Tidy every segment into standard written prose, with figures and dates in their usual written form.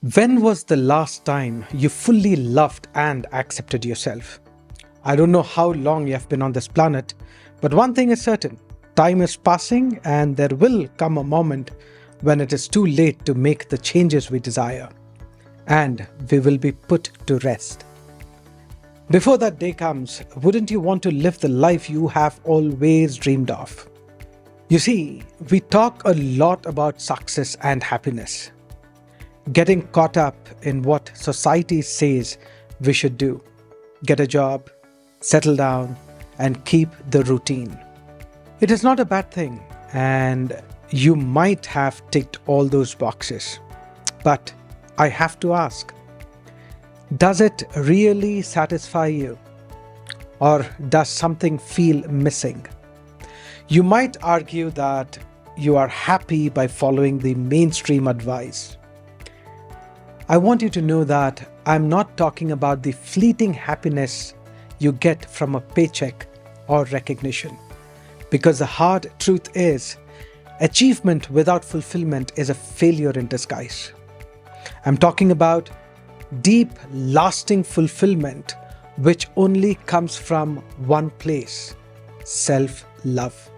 When was the last time you fully loved and accepted yourself? I don't know how long you have been on this planet, but one thing is certain: time is passing, and there will come a moment when it is too late to make the changes we desire, and we will be put to rest. Before that day comes, wouldn't you want to live the life you have always dreamed of? You see, we talk a lot about success and happiness, getting caught up in what society says we should do: get a job, settle down, and keep the routine. It is not a bad thing, and you might have ticked all those boxes. But I have to ask, does it really satisfy you? Or does something feel missing? You might argue that you are happy by following the mainstream advice. I want you to know that I'm not talking about the fleeting happiness you get from a paycheck or recognition. Because the hard truth is, achievement without fulfillment is a failure in disguise. I'm talking about deep, lasting fulfillment, which only comes from one place: self-love.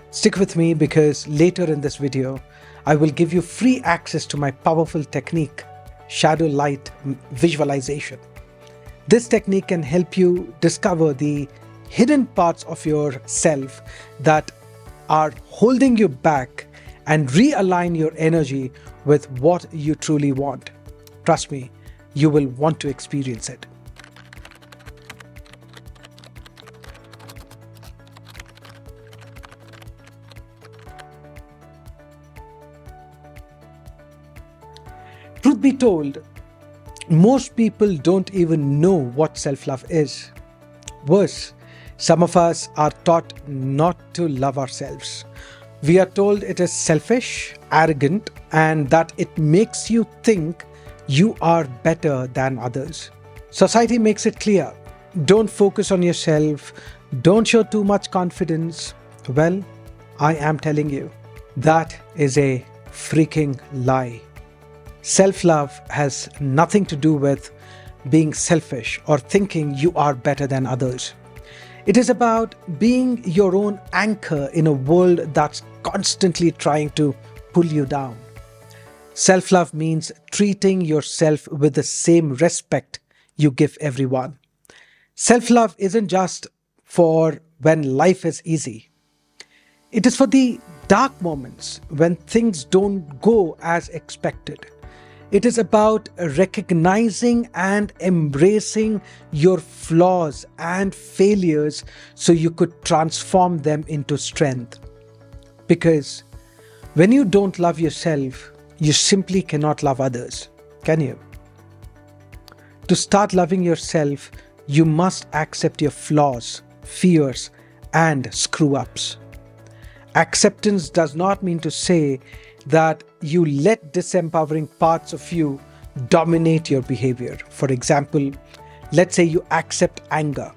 Stick with me, because later in this video, I will give you free access to my powerful technique, shadow light visualization. This technique can help you discover the hidden parts of yourself that are holding you back and realign your energy with what you truly want. Trust me, you will want to experience it. Truth be told, most people don't even know what self-love is. Worse, some of us are taught not to love ourselves. We are told it is selfish, arrogant, and that it makes you think you are better than others. Society makes it clear: don't focus on yourself, don't show too much confidence. Well, I am telling you, that is a freaking lie. Self-love has nothing to do with being selfish or thinking you are better than others. It is about being your own anchor in a world that's constantly trying to pull you down. Self-love means treating yourself with the same respect you give everyone. Self-love isn't just for when life is easy. It is for the dark moments when things don't go as expected. It is about recognizing and embracing your flaws and failures so you could transform them into strength. Because when you don't love yourself, you simply cannot love others, can you? To start loving yourself, you must accept your flaws, fears, and screw-ups. Acceptance does not mean to say that you let disempowering parts of you dominate your behavior. For example, let's say you accept anger.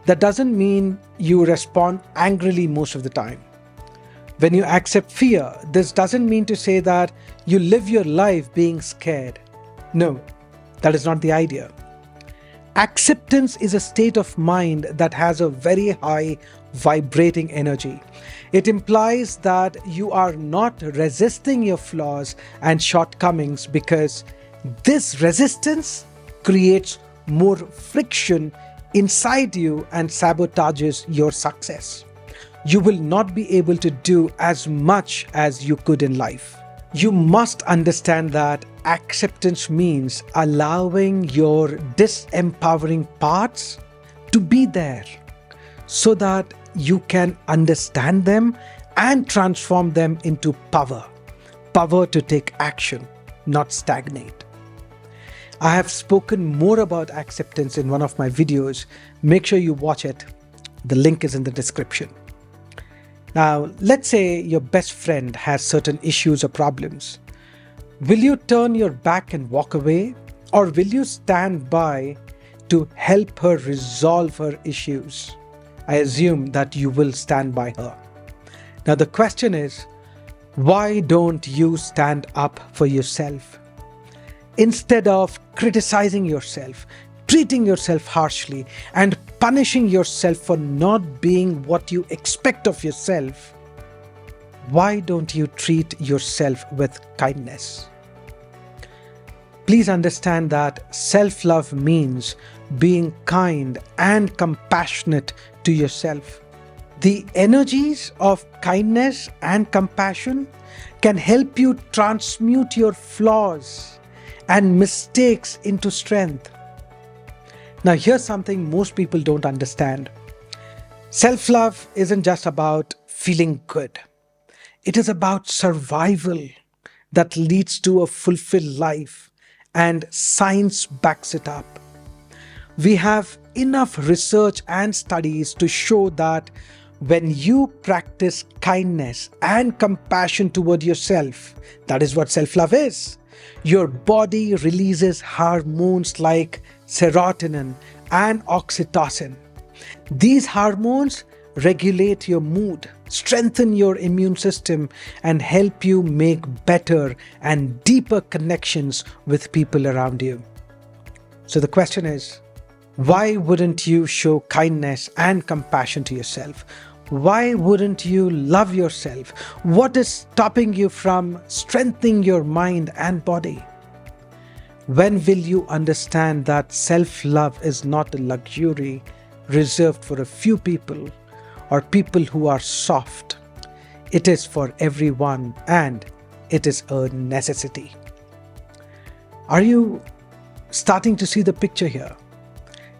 That doesn't mean you respond angrily most of the time. When you accept fear, this doesn't mean to say that you live your life being scared. No, that is not the idea. Acceptance is a state of mind that has a very high vibrating energy. It implies that you are not resisting your flaws and shortcomings, because this resistance creates more friction inside you and sabotages your success. You will not be able to do as much as you could in life. You must understand that acceptance means allowing your disempowering parts to be there so that you can understand them and transform them into power. Power to take action, not stagnate. I have spoken more about acceptance in one of my videos. Make sure you watch it. The link is in the description. Now, let's say your best friend has certain issues or problems. Will you turn your back and walk away? Or will you stand by to help her resolve her issues? I assume that you will stand by her. Now the question is, why don't you stand up for yourself? Instead of criticizing yourself, treating yourself harshly, and punishing yourself for not being what you expect of yourself, why don't you treat yourself with kindness? Please understand that self-love means being kind and compassionate to yourself. The energies of kindness and compassion can help you transmute your flaws and mistakes into strength. Now, here's something most people don't understand. Self-love isn't just about feeling good. It is about survival that leads to a fulfilled life, and science backs it up. We have enough research and studies to show that when you practice kindness and compassion toward yourself, that is what self-love is. Your body releases hormones like serotonin and oxytocin. These hormones regulate your mood, strengthen your immune system, and help you make better and deeper connections with people around you. So the question is, why wouldn't you show kindness and compassion to yourself? Why wouldn't you love yourself? What is stopping you from strengthening your mind and body? When will you understand that self-love is not a luxury reserved for a few people or people who are soft? It is for everyone, and it is a necessity. Are you starting to see the picture here?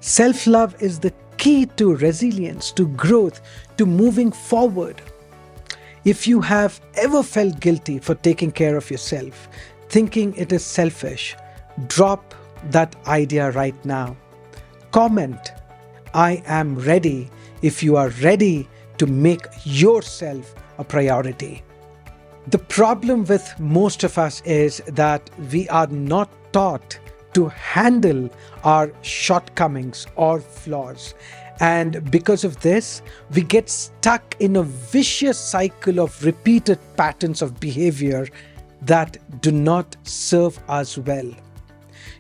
Self-love is the key to resilience, to growth, to moving forward. If you have ever felt guilty for taking care of yourself, thinking it is selfish, drop that idea right now. Comment, "I am ready," if you are ready to make yourself a priority. The problem with most of us is that we are not taught to handle our shortcomings or flaws. And because of this, we get stuck in a vicious cycle of repeated patterns of behavior that do not serve us well.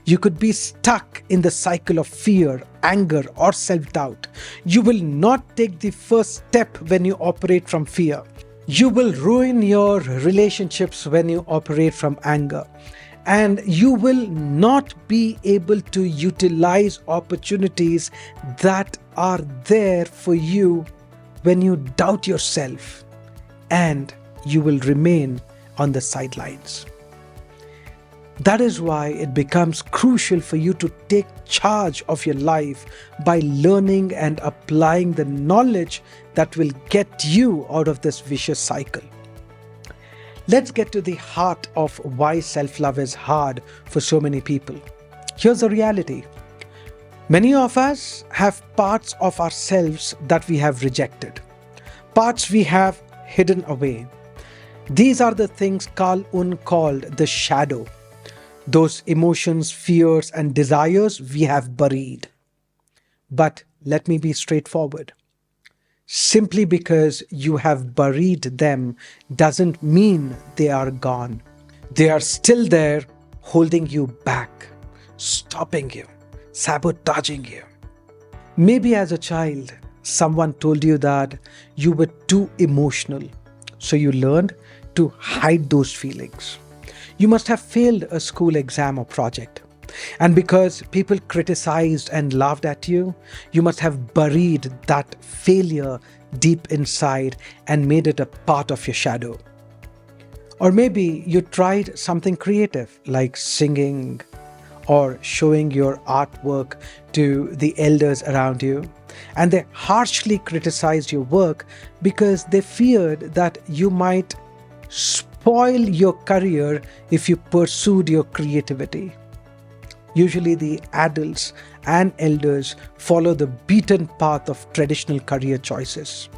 You could be stuck in the cycle of fear, anger, or self-doubt. You will not take the first step when you operate from fear. You will ruin your relationships when you operate from anger. And you will not be able to utilize opportunities that are there for you when you doubt yourself, and you will remain on the sidelines. That is why it becomes crucial for you to take charge of your life by learning and applying the knowledge that will get you out of this vicious cycle. Let's get to the heart of why self-love is hard for so many people. Here's the reality. Many of us have parts of ourselves that we have rejected, parts we have hidden away. These are the things Carl Jung called the shadow. Those emotions, fears, and desires we have buried. But let me be straightforward. Simply because you have buried them doesn't mean they are gone. They are still there, holding you back, stopping you, sabotaging you. Maybe as a child, someone told you that you were too emotional, so you learned to hide those feelings. You must have failed a school exam or project. And because people criticized and laughed at you, you must have buried that failure deep inside and made it a part of your shadow. Or maybe you tried something creative like singing or showing your artwork to the elders around you, and they harshly criticized your work because they feared that you might spoil your career if you pursued your creativity. Usually the adults and elders follow the beaten path of traditional career choices.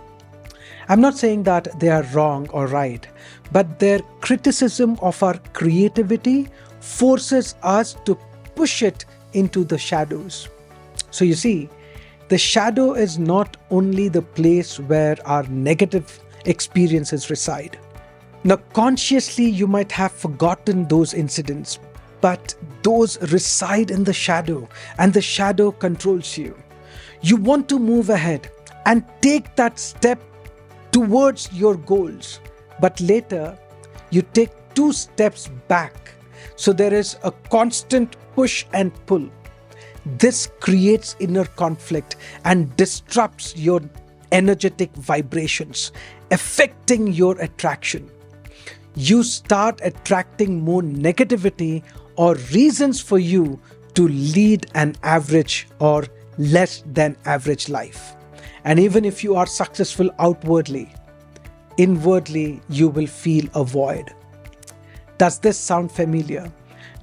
I'm not saying that they are wrong or right, but their criticism of our creativity forces us to push it into the shadows. So you see, the shadow is not only the place where our negative experiences reside. Now, consciously, you might have forgotten those incidents, but those reside in the shadow, and the shadow controls you. You want to move ahead and take that step towards your goals, but later you take two steps back. So there is a constant push and pull. This creates inner conflict and disrupts your energetic vibrations, affecting your attraction. You start attracting more negativity or reasons for you to lead an average or less than average life. And even if you are successful outwardly, inwardly you will feel a void. Does this sound familiar?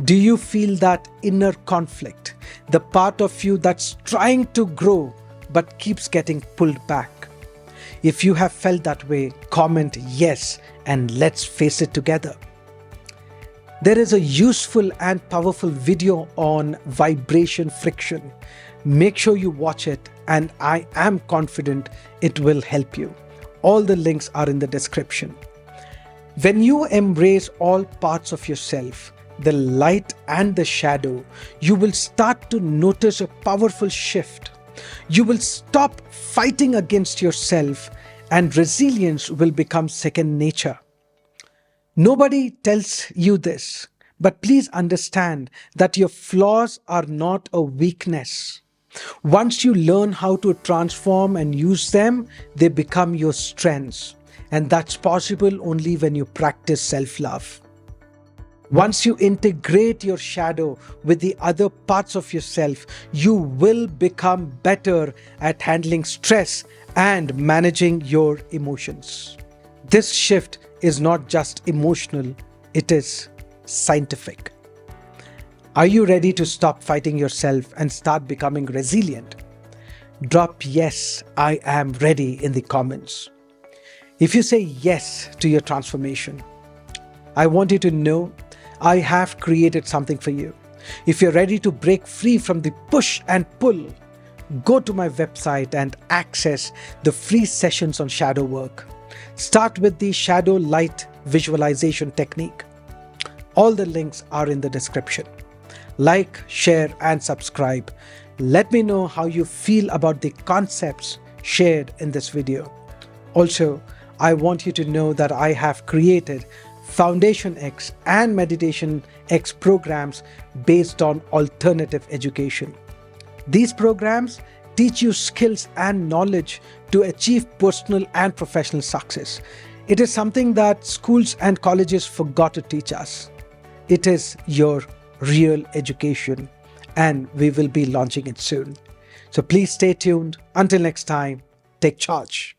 Do you feel that inner conflict, the part of you that's trying to grow but keeps getting pulled back? If you have felt that way, comment yes and let's face it together. There is a useful and powerful video on vibration friction. Make sure you watch it, and I am confident it will help you. All the links are in the description. When you embrace all parts of yourself, the light and the shadow, you will start to notice a powerful shift. You will stop fighting against yourself, and resilience will become second nature. Nobody tells you this, but please understand that your flaws are not a weakness. Once you learn how to transform and use them, they become your strengths. And that's possible only when you practice self-love. Once you integrate your shadow with the other parts of yourself, you will become better at handling stress and managing your emotions. This shift is not just emotional, it is scientific. Are you ready to stop fighting yourself and start becoming resilient? Drop yes, I am ready in the comments. If you say yes to your transformation, I want you to know I have created something for you. If you're ready to break free from the push and pull, go to my website and access the free sessions on shadow work. Start with the shadow light visualization technique. All the links are in the description. Like, share, and subscribe. Let me know how you feel about the concepts shared in this video. Also, I want you to know that I have created Foundation X and Meditation X programs based on alternative education. These programs teach you skills and knowledge to achieve personal and professional success. It is something that schools and colleges forgot to teach us. It is your real education, and we will be launching it soon. So please stay tuned. Until next time, take charge.